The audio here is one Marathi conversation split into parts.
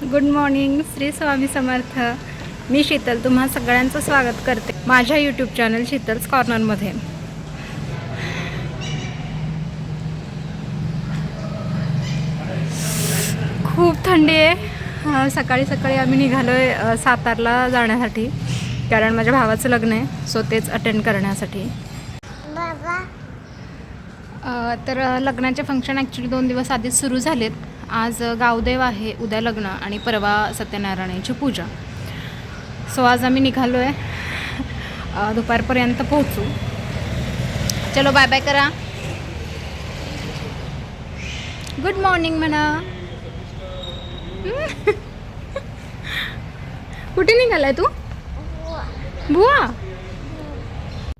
Good morning, Shri Swami Samarth. मी शीतल तुम्हा सगळ्यांचं स्वागत करते माझ्या यूट्यूब चॅनल शीतल्स कॉर्नरमध्ये. खूप थंडी आहे. सकाळी सकाळी आम्ही निघालो आहे सातारला जाण्यासाठी, कारण माझ्या भावाचं लग्न आहे, सो तेच अटेंड करण्यासाठी. तर लग्नाचे फंक्शन ॲक्च्युली 2 दिवस आधीच सुरू झालेत. आज गावदेव आहे, उद्या लग्न आणि परवा सत्यनारायणाची पूजा. सो आज आम्ही निघालो आहे, दुपारपर्यंत पोहोचू. चलो बाय बाय करा. गुड मॉर्निंग म्हणा. कुठे निघालाय तू? बुवा.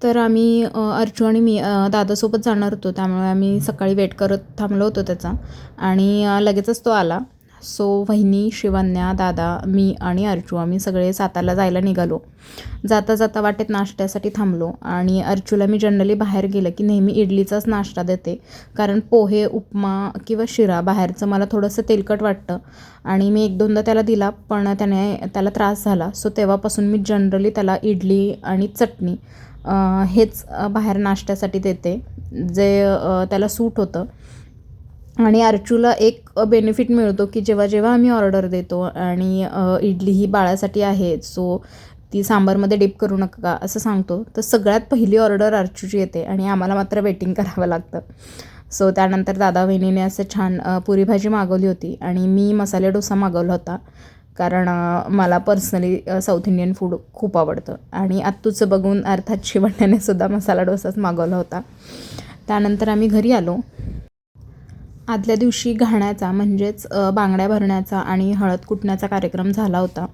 तर आम्ही अर्चू आणि मी दादासोबत जाणार होतो, त्यामुळे आम्ही सकाळी वेट करत थांबलो होतो त्याचा, आणि लगेचच तो आला. सो वहिनी, शिवन्या, दादा, मी आणि अर्चू आम्ही सगळे सातारला जायला निघालो. जाता जाता वाटेत नाश्त्यासाठी थांबलो, आणि अर्चूला मी जनरली बाहेर गेलं की नेहमी इडलीचाच नाश्ता देते, कारण पोहे, उपमा किंवा शिरा बाहेरचं मला थोडंसं तेलकट वाटतं, आणि मी 1-2दा त्याला दिला, पण त्याला त्रास झाला. सो तेव्हापासून मी जनरली त्याला इडली आणि चटणी हेच बाहेर नाश्त्यासाठी देते, जे त्याला सूट होतं. आणि अर्चूला एक बेनिफिट मिळतो की जेव्हा जेव्हा आम्ही ऑर्डर देतो आणि इडली ही बाळासाठी आहे, सो ती सांबारमध्ये डिप करू नका असं सांगतो, तर सगळ्यात पहिली ऑर्डर अर्चूची येते आणि आम्हाला मात्र वेटिंग करावं लागतं. सो त्यानंतर दादा वहिनीने असं छान पुरी भाजी मागवली होती, आणि मी मसाले डोसा मागवला होता, कारण मला पर्सनली साऊथ इंडियन फूड खूप आवडतं. आणि आत्तूचं बघून अर्थात शिवण्याने सुद्धा मसाला डोसाच मागवला होता. त्यानंतर आम्ही घरी आलो. आदल्या दिवशी घाण्याचा म्हणजेच बांगड्या भरण्याचा आणि हळद कुटण्याचा कार्यक्रम झाला होता,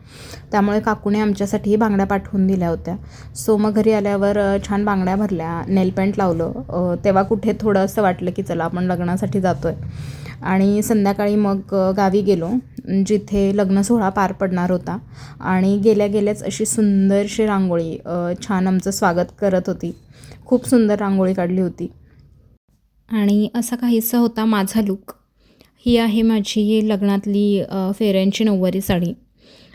त्यामुळे काकूने आमच्यासाठी बांगड्या पाठवून दिल्या होत्या. सो मग घरी आल्यावर छान बांगड्या भरल्या, नेलपेंट लावलं. तेव्हा कुठे थोडं असं वाटलं की चला आपण लग्नासाठी जातो आहे. आणि संध्याकाळी मग गावी गेलो, जिथे लग्न सोहळा पार पडणार होता, आणि गेल्या गेल्याच अशी सुंदरशी रांगोळी छान आमचं स्वागत करत होती. खूप सुंदर रांगोळी काढली होती. आणि असा काहीसा होता माझा लूक. ही आहे माझी लग्नातली फेऱ्यांची नऊवारी साडी.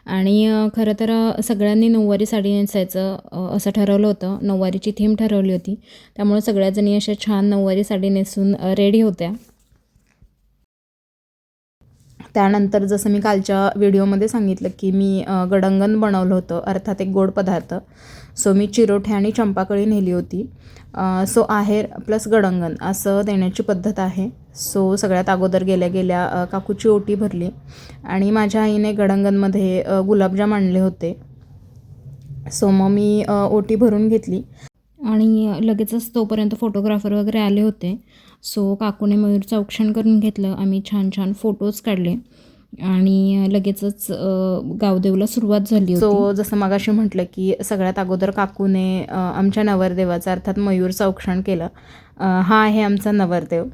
आणि खरं तर सगळ्यांनी नऊवारी साडी नेसायचं असं ठरवलं होतं. नऊवारीची थीम ठरवली होती, त्यामुळे सगळ्याजणी अशा छान नऊवारी साडी नेसून रेडी होत्या. त्यानंतर जसं मी कालच्या व्हिडिओमध्ये सांगितलं की मी गडंगण बनवलं होतं, अर्थात एक गोड पदार्थ. सो मी चिरोटे आणि चंपाकळी नेली होती. सो आहेर प्लस गडंगण असं देण्याची पद्धत आहे. सो सगळ्यात अगोदर गेल्या गेल्या काकूची ओटी भरली, आणि माझ्या आईने गडंगणमध्ये गुलाबजाम आणले होते. सो मग मी ओटी भरून घेतली, आणि लगेचच तोपर्यंत फोटोग्राफर वगैरे आले होते. सो काकूने मयूरचं औक्षण करून घेतलं. आम्ही छान छान फोटोज काढले, आणि लगेचच गावदेवला सुरुवात झाली होती. सो जसं मगाशी म्हटलं की सगळ्यात अगोदर काकूने आमच्या नवरदेवाचं अर्थात मयूरचं औक्षण केलं. हा आहे आमचा नवरदेव.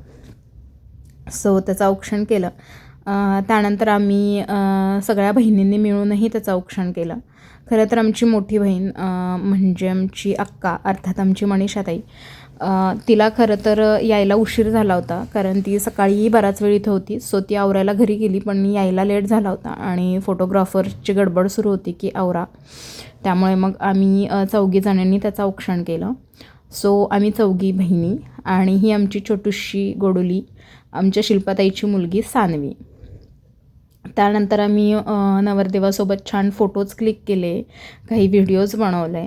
सो त्याचं औक्षण केलं. त्यानंतर आम्ही सगळ्या बहिणींनी मिळूनही त्याचं औक्षण केलं. खरं तर आमची मोठी बहीण म्हणजे आमची अक्का, अर्थात आमची मनीषाताई, तिला खरं तर यायला उशीर झाला होता, कारण ती सकाळीही बराच वेळ इथं होती. सो ती आवरायला घरी गेली, पण यायला लेट झाला होता, आणि फोटोग्राफरची गडबड सुरू होती की आवरा. त्यामुळे मग आम्ही 4 जणांनी त्याचं औक्षण केलं. सो आम्ही 4 बहिणी, आणि ही आमची छोटीशी गोडुली, आमच्या शिल्पाताईची मुलगी सानवी. त्यानंतर आम्ही नवरदेवासोबत छान फोटोज क्लिक केले, काही व्हिडिओज बनवले,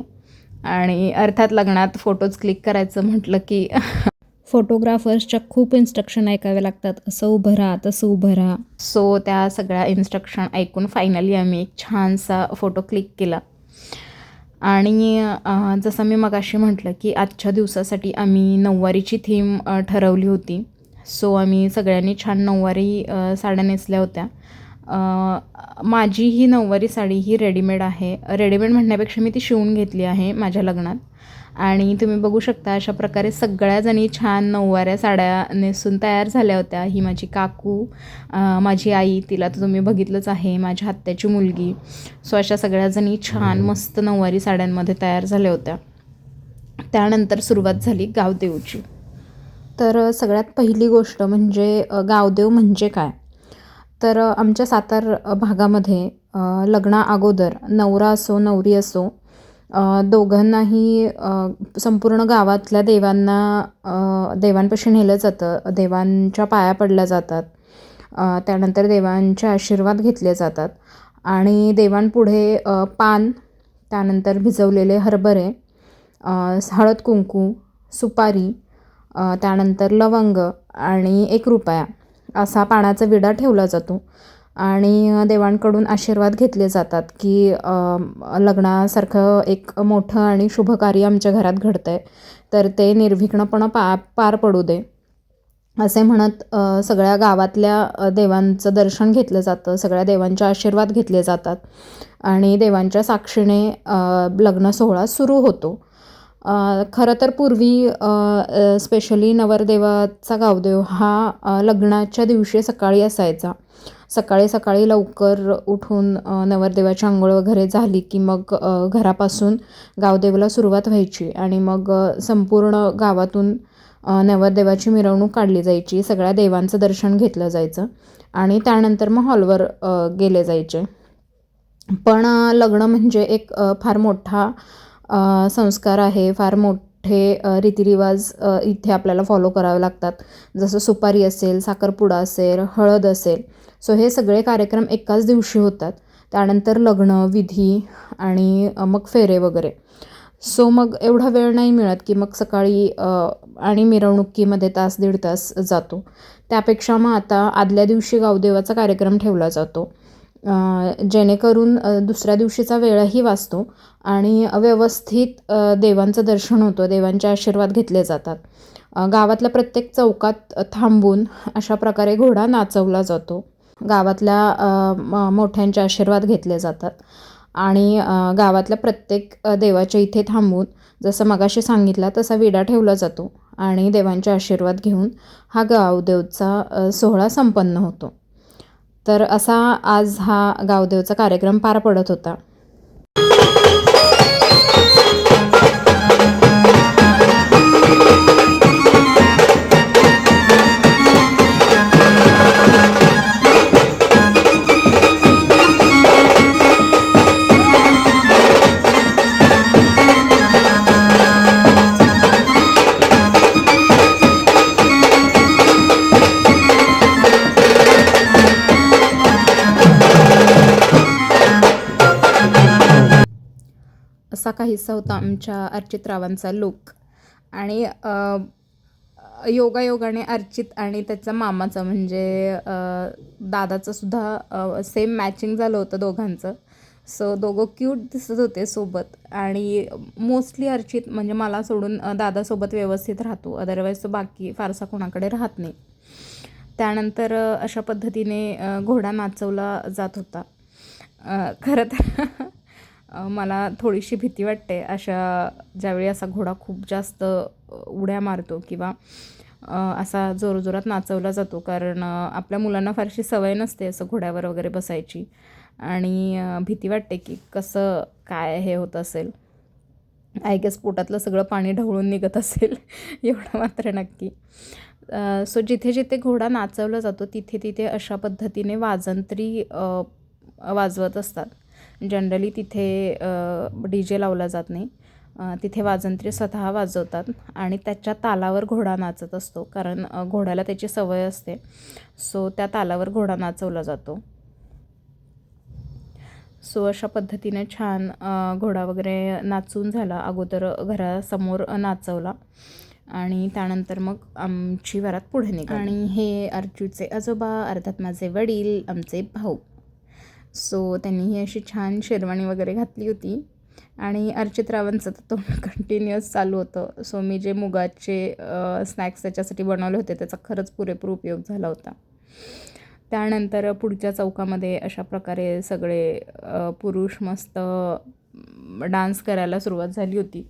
आणि अर्थात लग्नात फोटोज क्लिक करायचं म्हटलं की फोटोग्राफर्सच्या खूप इन्स्ट्रक्शन ऐकावे लागतात, असं उभं राहा, तसं उभं राहा. सो त्या सगळ्या इन्स्ट्रक्शन ऐकून फायनली आम्ही एक छानसा फोटो क्लिक केला. आणि जसं मी मगाशी म्हटलं की आजच्या दिवसासाठी आम्ही नऊवारीची थीम ठरवली होती. सो आम्ही सगळ्यांनी छान नऊवारी साड्या नेसल्या होत्या. माझी ही नऊवारी साडी ही रेडीमेड आहे. रेडीमेड म्हणण्यापेक्षा मी ती शिवून घेतली आहे माझ्या लग्नात, आणि तुम्ही बघू शकता अशा प्रकारे सगळ्याजणी छान नऊवाऱ्या साड्या नेसून तयार झाल्या होत्या. ही माझी काकू, माझी आई, तिला तर तुम्ही बघितलंच आहे, माझ्या आत्याची मुलगी. सो अशा सगळ्याजणी छान मस्त नऊवारी साड्यांमध्ये तयार झाल्या होत्या. त्यानंतर सुरुवात झाली गावदेवची. तर सगळ्यात पहिली गोष्ट म्हणजे गावदेव म्हणजे काय. तर आमच्या सातार भागामध्ये लग्ना अगोदर नवरा असो नवरी असो दोघांनाही संपूर्ण गावातल्या देवांपाशी नेलं जातं. देवांच्या पाया पडल्या जातात. त्यानंतर देवांचे आशीर्वाद घेतले जातात आणि देवांपुढे पान, त्यानंतर भिजवलेले हरभरे, हळद कुंकू, सुपारी, त्यानंतर लवंग आणि ₹1 असा पानाचा विडा ठेवला जातो आणि देवांकडून आशीर्वाद घेतले जातात की लग्नासारखं एक मोठं आणि शुभ कार्य आमच्या घरात घडतं आहे, तर ते निर्विघ्नपणे पार पडू दे असे म्हणत सगळ्या गावातल्या देवांचं दर्शन घेतलं जातं. सगळ्या देवांचे आशीर्वाद घेतले जातात आणि देवांच्या साक्षीने लग्न सोहळा सुरू होतो. खरं तर पूर्वी स्पेशली नवरदेवाचा गावदेव हा लग्नाच्या दिवशी सकाळी असायचा. सकाळी लवकर उठून नवरदेवाची अंघोळ वगैरे झाली की मग घरापासून गावदेवाला सुरुवात व्हायची आणि मग संपूर्ण गावातून नवरदेवाची मिरवणूक काढली जायची. सगळ्या देवांचं दर्शन घेतलं जायचं आणि त्यानंतर मग हॉलवर गेले जायचे. पण लग्न म्हणजे एक फार मोठा संस्कार आहे. फार मोठे रीतिरिवाज इथे आपल्याला फॉलो करावे लागतात. जसं सुपारी असेल, साखरपुडा असेल, हळद असेल. सो हे सगळे कार्यक्रम एकाच दिवशी होतात. त्यानंतर लग्न, विधी आणि मग फेरे वगैरे. सो मग एवढा वेळ नाही मिळत की मग सकाळी आणि मिरवणुकीमध्ये तास दीड तास जातो. त्यापेक्षा मग आता आदल्या दिवशी गावदेवाचा कार्यक्रम ठेवला जातो, जेणेकरून दुसऱ्या दिवशीचा वेळही वाचतो आणि व्यवस्थित देवांचं दर्शन होतं, देवांचे आशीर्वाद घेतले जातात. गावातल्या प्रत्येक चौकात थांबून अशा प्रकारे घोडा नाचवला जातो. गावातल्या मोठ्यांचे आशीर्वाद घेतले जातात आणि गावातल्या प्रत्येक देवाच्या इथे थांबून जसं मगाशी सांगितलं तसा विडा ठेवला जातो आणि देवांचे आशीर्वाद घेऊन हा गावदेवचा सोहळा संपन्न होतो. तर असा आज हा गावदेवचा कार्यक्रम पार पडत होता. असा काहीसा होता आमच्या अर्चित रावांचा लुक आणि योगायोगाने अर्चित आणि त्याच्या मामाचं म्हणजे दादाचं सुद्धा सेम मॅचिंग झालं होतं दोघांचं. सो दोघं क्यूट दिसत होते सोबत आणि मोस्टली अर्चित म्हणजे मला सोडून दादासोबत व्यवस्थित राहतो, अदरवाईज तो बाकी फारसा कोणाकडे राहत नाही. त्यानंतर अशा पद्धतीने घोडा नाचवला जात होता. खरं तर मला थोडीशी भीती वाटते ज्यावेळी असा घोडा खूप जास्त उड्या मारतो किंवा असा जोरजोरात नाचवला जातो, कारण आपल्या मुलांना फारशी सवय नसते असं घोड्यावर वगैरे बसायची आणि भीती वाटते की कसं काय हे होत असेल. आय गेस पोटातलं सगळं पाणी ढवळून निघत असेल एवढं मात्र नक्की. सो जिथे जिथे घोडा नाचवला जातो तिथे तिथे अशा पद्धतीने वाजंत्री वाजवत असतात. जनरली तिथे DJ लावला जात नाही, तिथे वाजंत्री स्वतः वाजवतात आणि त्याच्या तालावर घोडा नाचत असतो, कारण घोड्याला त्याची सवय असते. सो त्या तालावर घोडा नाचवला जातो. सो अशा पद्धतीने छान घोडा वगैरे नाचून झाला. अगोदर घरासमोर नाचवला आणि त्यानंतर मग आमची वरात पुढे निघाली आणि हे अर्जुचे आजोबा, अर्थात माझे वडील, आमचे भाऊ. सो त्यांनीही अशी छान शेरवाणी वगैरे घातली होती आणि अर्चित रावांचं तर तोंड कंटिन्युअस चालू होतं. सो मी जे मुगाचे स्नॅक्स त्याच्यासाठी बनवले होते त्याचा खरंच पुरेपूर उपयोग झाला होता. त्यानंतर पुढच्या चौकामध्ये अशा प्रकारे सगळे पुरुष मस्त डान्स करायला सुरुवात झाली होती.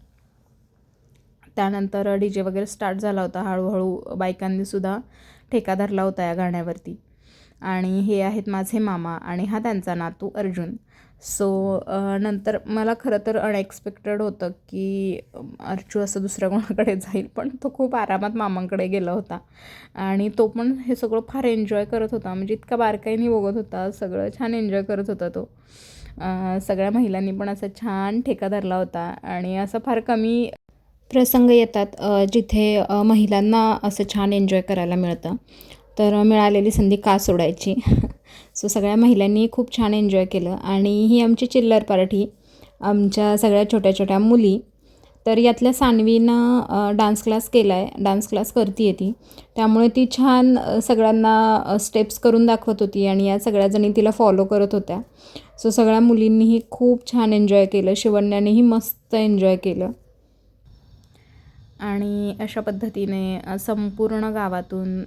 त्यानंतर DJ वगैरे स्टार्ट झाला होता. हळूहळू बायकांनीसुद्धा ठेका धरला होता या गाण्यावरती आणि हे आहेत माझे मामा आणि हा त्यांचा नातू अर्जुन. सो नंतर मला खरं तर अनएक्सपेक्टेड होतं की अर्जू असं दुसऱ्या कोणाकडे जाईल, पण तो खूप आरामात मामांकडे गेला होता आणि तो पण हे सगळं फार एन्जॉय करत होता. म्हणजे इतका बारकाईने बघत होता, सगळं छान एन्जॉय करत होता तो. सगळ्या महिलांनी पण असा छान ठेका धरला होता आणि असं फार कमी प्रसंग येतात जिथे महिलांना असं छान एन्जॉय करायला मिळतं. तर मिळालेली संधी का सोडायची. सो सगळ्या महिलांनी खूप छान एन्जॉय केलं आणि ही आमची चिल्लर पार्टी, आमच्या सगळ्या छोट्या छोट्या मुली. तर यातल्या सान्वीनं डान्स क्लास केला आहे, डान्स क्लास करते आहे ती, त्यामुळे ती छान सगळ्यांना स्टेप्स करून दाखवत होती आणि या सगळ्याजणी तिला फॉलो करत होत्या. सो सगळ्या मुलींनीही खूप छान एन्जॉय केलं, शिवण्यानेही मस्त एन्जॉय केलं आणि अशा पद्धतीने संपूर्ण गावातून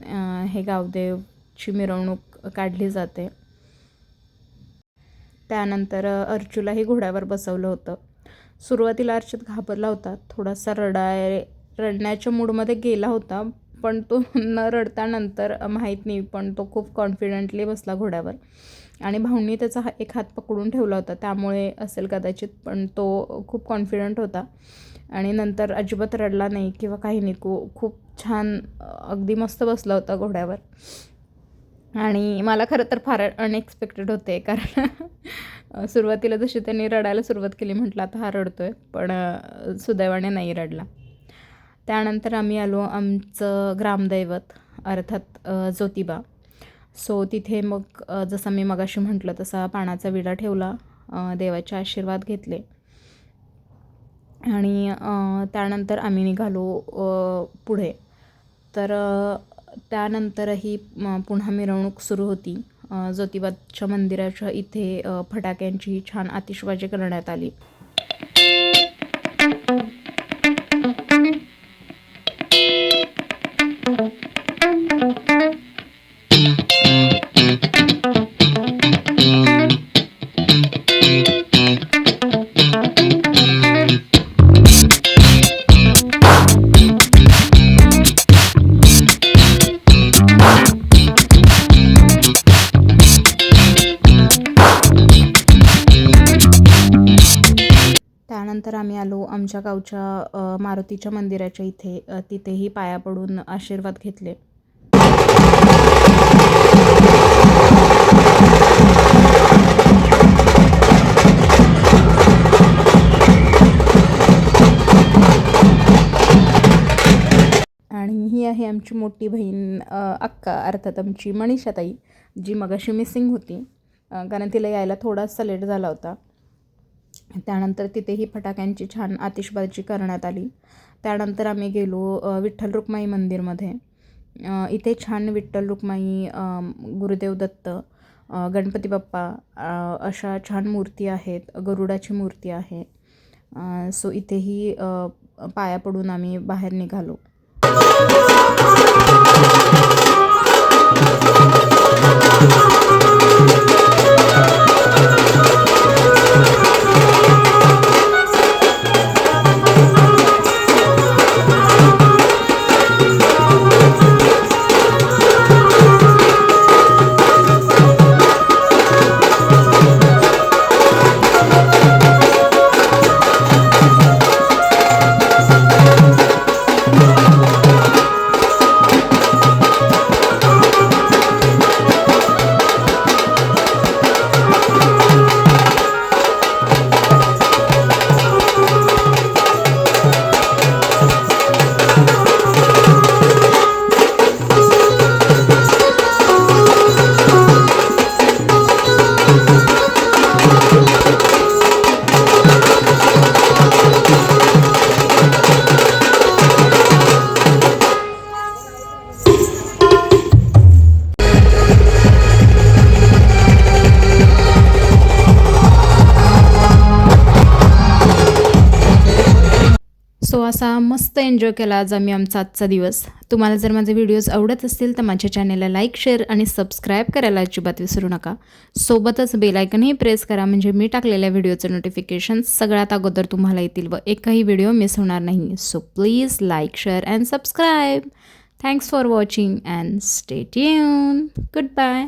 हे गावदेवची मिरवणूक काढली जाते. त्यानंतर अर्जूलाही घोड्यावर बसवलं होतं. सुरुवातीला अर्चित घाबरला होता, थोडासा रडण्याच्या मूडमध्ये गेला होता, पण तो न रडता नंतर माहीत नाही, पण तो खूप कॉन्फिडेंटली बसला घोड्यावर आणि भाऊंनी त्याचा एक हात पकडून ठेवला होता, त्यामुळे असेल कदाचित, पण तो खूप कॉन्फिडंट होता आणि नंतर अजिबात रडला नाही किंवा काही नाही. खूप छान अगदी मस्त बसला होता घोड्यावर आणि मला खरं तर फार अनएक्सपेक्टेड होते, कारण सुरुवातीला जशी त्यांनी रडायला सुरुवात केली, म्हटलं आता हा रडतो आहे, पण सुदैवाने नाही रडला. त्यानंतर आम्ही आलो आमचं ग्रामदैवत अर्थात ज्योतिबा. सो तिथे मग जसं मी मगाशी म्हटलं तसा पानाचा विडा ठेवला, देवाचे आशीर्वाद घेतले आणि त्यानंतर आम्ही निघालो पुढे. तर त्यानंतरही पुन्हा मिरवणूक सुरू होती. ज्योतिबाच्या मंदिराच्या इथे फटाक्यांची छान आतिषबाजी करण्यात आली. त्यानंतर आम्ही आलो आमच्या गावच्या मारुतीच्या मंदिराच्या इथे. तिथेही पाया पडून आशीर्वाद घेतले. आणि ही आहे आमची मोठी बहीण अक्का, अर्थात आमची मनीषाताई, जी मगाशी मिसिंग होती, कारण तिला यायला थोडासा लेट झाला होता. त्यानंतर तिथेही फटाक्यांची छान आतिषबाजी करण्यात आली. त्यानंतर आम्ही गेलो विठ्ठल रुक्माई मंदिरमध्ये. इथे छान विठ्ठल रुक्माई, गुरुदेव दत्त, गणपती बाप्पा अशा छान मूर्ती आहेत, गरुडाची मूर्ती आहे. सो इथेही पाया पडून आम्ही बाहेर निघालो. सो असा मस्त एन्जॉय केला आज आम्ही आमचा आजचा दिवस. तुम्हाला जर माझे व्हिडिओज आवडत असतील तर माझ्या चॅनलला लाईक, शेअर आणि सबस्क्राईब करायला अजिबात विसरू नका. सोबतच बेल आयकनही प्रेस करा, म्हणजे मी टाकलेल्या व्हिडिओचं नोटिफिकेशन सगळ्यात अगोदर तुम्हाला येतील व एकही व्हिडिओ मिस होणार नाही. So please like, share and subscribe. Thanks for watching and stay tune. Good bye.